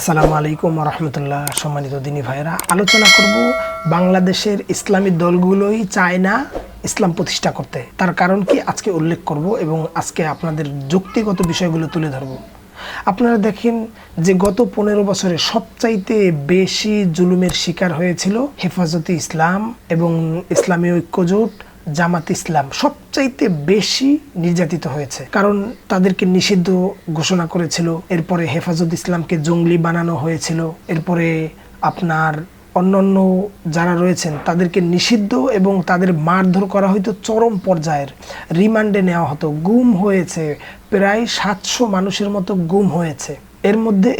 আসসালামু আলাইকুম রহমতুল্লাহ। সম্মানিত দিনী ভাইরা, আলোচনা করব বাংলাদেশের ইসলামী দলগুলোই চায় না ইসলাম প্রতিষ্ঠা করতে। তার কারণ কি আজকে উল্লেখ করব এবং আজকে আপনাদের যুক্তিগত বিষয়গুলো তুলে ধরব। আপনারা দেখেন যে গত 15 বছরে সবচাইতে বেশি জুলুমের শিকার হয়েছিল হেফাজতে ইসলাম এবং ইসলামী ঐক্যজোট, জামাত ইসলাম সবচাইতে বেশি নির্যাতিত হয়েছে, কারণ তাদেরকে নিষিদ্ধ ঘোষণা করেছিল। এরপরে হেফাজত ইসলামকে জঙ্গলি বানানো হয়েছিল। এরপরে আপনার অন্যান্য যারা রয়েছেন তাদেরকে নিষিদ্ধ এবং তাদের মারধর করা হয়তো চরম পর্যায়ের, রিমান্ডে নেওয়া হতো, গুম হয়েছে প্রায় 700 মানুষের মতো গুম হয়েছে।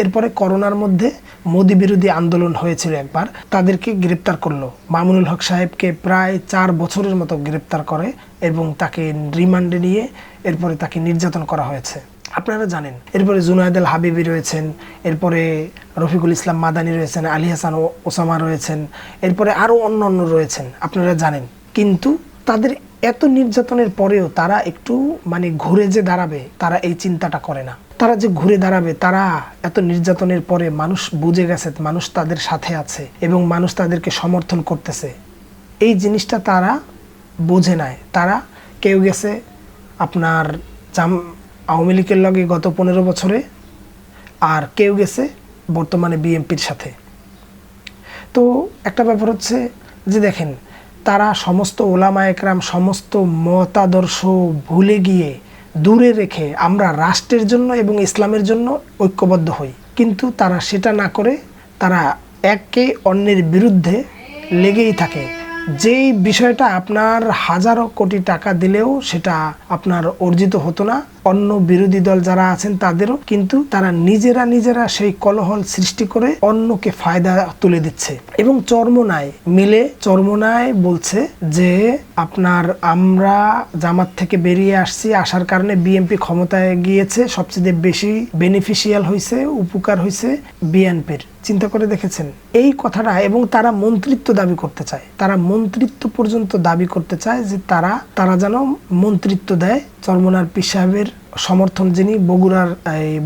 এরপরে করোনার মধ্যে মোদি বিরোধী আন্দোলন হয়েছিল একবার, তাদেরকে গ্রেপ্তার করলো। মামুনুল হক সাহেবকে প্রায় 4 বছরের মতো গ্রেপ্তার করে এবং তাকে রিমান্ডে নিয়ে এরপরে তাকে নির্যাতন করা হয়েছে, আপনারা জানেন। এরপরে জুনায়েদ আল হাবিবি রয়েছেন, এরপরে রফিকুল ইসলাম মাদানী রয়েছেন, আলী হাসান ওসামা রয়েছেন, এরপরে আরও অন্য রয়েছেন, আপনারা জানেন। কিন্তু তাদের এত নির্যাতনের পরেও তারা একটু ঘুরে যে দাঁড়াবে, তারা এই চিন্তাটা করে না। তারা যে ঘুরে দাঁড়াবে, তারা এত নির্যাতনের পরে মানুষ বুঝে গেছে মানুষ তাদের সাথে আছে এবং মানুষ তাদেরকে সমর্থন করতেছে, এই জিনিসটা তারা বোঝে নাই। তারা কেউ গেছে আপনার আওয়ামী লীগের লগে গত 15 বছরে, আর কেউ গেছে বর্তমানে বিএনপির সাথে। তো একটা ব্যাপার হচ্ছে যে দেখেন, তারা সমস্ত ওলামা একরাম সমস্ত মতাদর্শ ভুলে গিয়ে দূরে রেখে আমরা রাষ্ট্রের জন্য এবং ইসলামের জন্য ঐক্যবদ্ধ হই, কিন্তু তারা সেটা না করে তারা একে অন্যের বিরুদ্ধে লেগেই থাকে। যেই বিষয়টা আপনার হাজারো কোটি টাকা দিলেও সেটা আপনার অর্জিত হতো না অন্য বিরোধী দল যারা আছেন তাদেরও, কিন্তু তারা নিজেরা সেই কলহল সৃষ্টি করে অন্যকে ফায়দা তুলে দিচ্ছে। এবং চরমোনায় বলছে যে আপনার আমরা জামাত থেকে বেরিয়ে আসার কারণে বিএনপি ক্ষমতায় গিয়েছে, সবচেয়ে বেশি বেনিফিশিয়াল হয়েছে, উপকার হয়েছে বিএনপির। চিন্তা করে দেখেছেন এই কথাটা? এবং তারা মন্ত্রিত্ব দাবি করতে চায়, তারা মন্ত্রিত্ব পর্যন্ত দাবি করতে চায় যে তারা যেন মন্ত্রিত্ব দেয়। চরমোনার পীর সাহেবের সমর্থন যিনি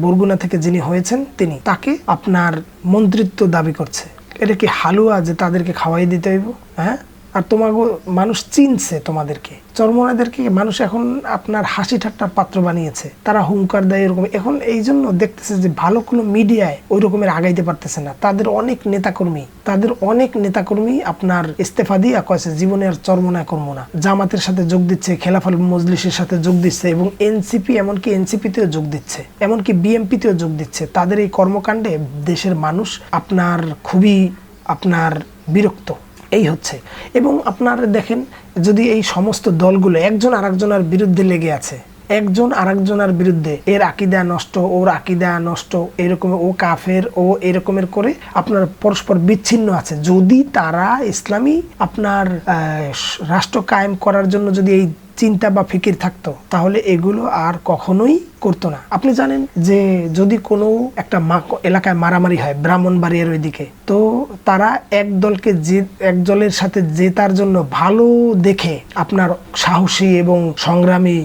বরগুনা থেকে যিনি হয়েছেন, তিনি তাকে আপনার মন্ত্রিত্ব দাবি করছে। এটা কি হালুয়া যে তাদেরকে খাওয়াই দিতে হইব? হ্যাঁ, আর তোমাকে মানুষ চিনছে, তোমাদেরকে চরমোনাদেরকে মানুষ এখন আপনার হাসি ঠাট্টার পাত্র বানিয়েছে। তারা হুঙ্কার দেয় এরকম। এখন এই জন্য দেখতেছে যে ভালো কোনো মিডিয়ায় ওই রকমের আগাইতে পারতেছে না। তাদের অনেক নেতাকর্মী আপনার ইস্তেফা দিয়ে কয়েছে জীবনে আর চরমোনায় করবো না। জামাতের সাথে যোগ দিচ্ছে, খেলাফত মজলিসের সাথে যোগ দিচ্ছে এবং এমনকি এনসিপিতেও যোগ দিচ্ছে, এমনকি বিএনপিতেও যোগ দিচ্ছে। তাদের এই কর্মকাণ্ডে দেশের মানুষ আপনার খুবই বিরক্ত। এই হচ্ছে। এবং আপনারা দেখেন, যদি এই সমস্ত দলগুলো একজন আরেকজনের বিরুদ্ধে লেগে আছে, একজন আরেকজনের বিরুদ্ধে, এর আকিদা নষ্ট, ওর আকিদা নষ্ট, এরকম, ও কাফের, ও এরকমের করে আপনার পরস্পর বিচ্ছিন্ন আছে। যদি তারা ইসলামী আপনার রাষ্ট্র কায়েম করার জন্য যদি এই চিন্তা বা ফিকির থাকতো, তাহলে এগুলো আর কখনোই করতো না। আপনি জানেন যে যদি কোনো একটা এলাকায় মারামারি হয় ব্রাহ্মণবাড়িয়ার ওইদিকে, তো তারা এক দলের সাথে জেতার জন্য ভালো দেখে আপনার সাহসী এবং সংগ্রামী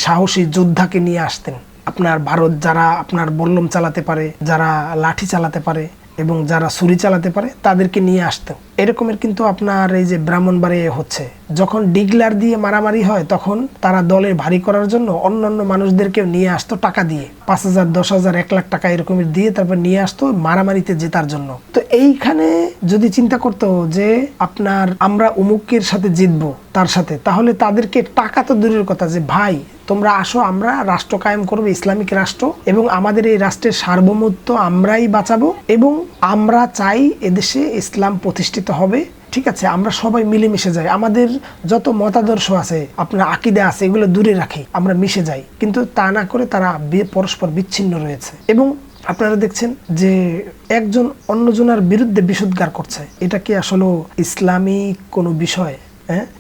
সাহসী যোদ্ধাকে নিয়ে আসতেন। আপনার ভারত যারা আপনার বল্লম চালাতে পারে, যারা লাঠি চালাতে পারে এবং যারা ছুরি চালাতে পারে, তাদেরকে নিয়ে আসতো। এরকমের কিন্তু আপনার এই যে ব্রাহ্মণবাড়িয়া হচ্ছে, যখন ডিগলার দিয়ে মারামারি হয় তখন তারা দলের ভারী করার জন্য অন্যান্য মানুষদেরকেও নিয়ে আসতো টাকা দিয়ে, 5,000, 10,000, 1 লাখ টাকা এরকমের দিয়ে তারপর নিয়ে আসতো মারামারিতে জেতার জন্য। তো এইখানে যদি চিন্তা করতো যে আপনার আমরা অমুকের সাথে জিতবো তার সাথে, তাহলে তাদেরকে টাকা তো দূরের কথা, যে ভাই তোমরা আসো, আমরা রাষ্ট্র কায়েম করবো, ইসলামিক রাষ্ট্র, এবং আমাদের এই রাষ্ট্রের সার্বভৌমত্ব আমরাই বাঁচাবো এবং আমরা চাই এদেশে ইসলাম প্রতিষ্ঠিত হবে। ঠিক আছে, আমরা সবাই মিলেমিশে যাই, আমাদের যত মতাদর্শ আছে, আপনার আকিদা আছে, এগুলো দূরে রাখি, আমরা মিশে যাই। কিন্তু তা না করে তারা পরস্পর বিচ্ছিন্ন রয়েছে। এবং আপনারা দেখছেন যে একজন অন্যজনের বিরুদ্ধে বিষোদ্গার করছে। এটা কি আসলে ইসলামিক কোনো বিষয়?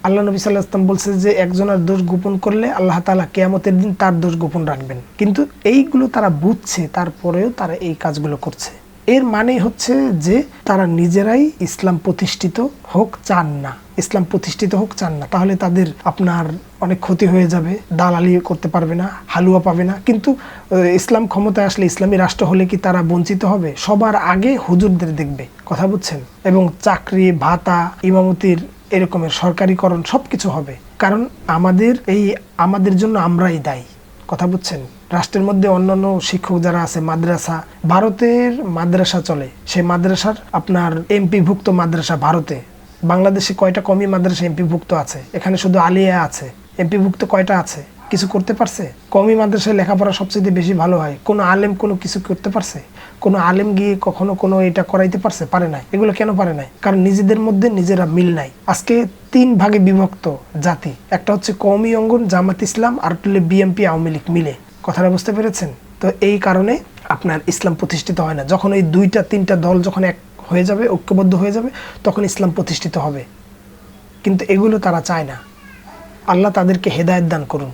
আল্লাহ নবী সাল্লাল্লাহু আলাইহি ওয়াসাল্লাম বলছে যে একজনের দোষ গোপন করলে আল্লাহ তাআলা কিয়ামতের দিন তার দোষ গোপন রাখবেন। কিন্তু এইগুলো তারা বুঝছে, তারপরেও তারা এই কাজগুলো করছে। এর মানে হচ্ছে যে তারা নিজেরাই ইসলাম প্রতিষ্ঠিত হোক চান না, ইসলাম প্রতিষ্ঠিত হোক চান না। তাহলে তাদের আপনার অনেক ক্ষতি হয়ে যাবে, দালালি করতে পারবে না, হালুয়া পাবে না। কিন্তু ইসলাম ক্ষমতায় আসলে, ইসলামী রাষ্ট্র হলে কি তারা বঞ্চিত হবে? সবার আগে হুজুরদের দেখবে, কথা বুঝছেন? এবং চাকরি, ভাতা, ইমামতির এরকমের সরকারিকরণ সবকিছু হবে। কারণ আমাদের জন্য আমরাই দায়ী, কথা বুঝছেন? রাষ্ট্রের মধ্যে অন্যান্য শিক্ষক যারা আছে, মাদ্রাসা, ভারতের মাদ্রাসা চলে, সেই মাদ্রাসার আপনার এমপিভুক্ত মাদ্রাসা ভারতে, বাংলাদেশে কয়টা কমি মাদ্রাসা এমপিভুক্ত আছে? এখানে শুধু আলিয়া আছে, এমপিভুক্ত কয়টা আছে? কিছু করতে পারছে? কমি মাদ্রাসায় লেখাপড়া সবচেয়ে বেশি ভালো হয়। কোনো আলেম কোনো কিছু করতে পারছে? কোনো আলেম গিয়ে কখনো কোনো এটা করাইতে পারছে? পারে নাই। এগুলো কেন পারে নাই? কারণ নিজেদের মধ্যে নিজেরা মিল নাই। আজকে 3 ভাগে বিভক্ত জাতি, একটা হচ্ছে কওমি অঙ্গন জামাত ইসলাম, আর হচ্ছে বিএনপি আওয়ামী লীগ মিলে, কথাটা বুঝতে পেরেছেন? তো এই কারণে আপনার ইসলাম প্রতিষ্ঠিত হয় না। যখন এই 2-3টা দল যখন এক হয়ে যাবে, ঐক্যবদ্ধ হয়ে যাবে, তখন ইসলাম প্রতিষ্ঠিত হবে। কিন্তু এগুলো তারা চায় না। আল্লাহ তাদেরকে হেদায়েত দান করুন।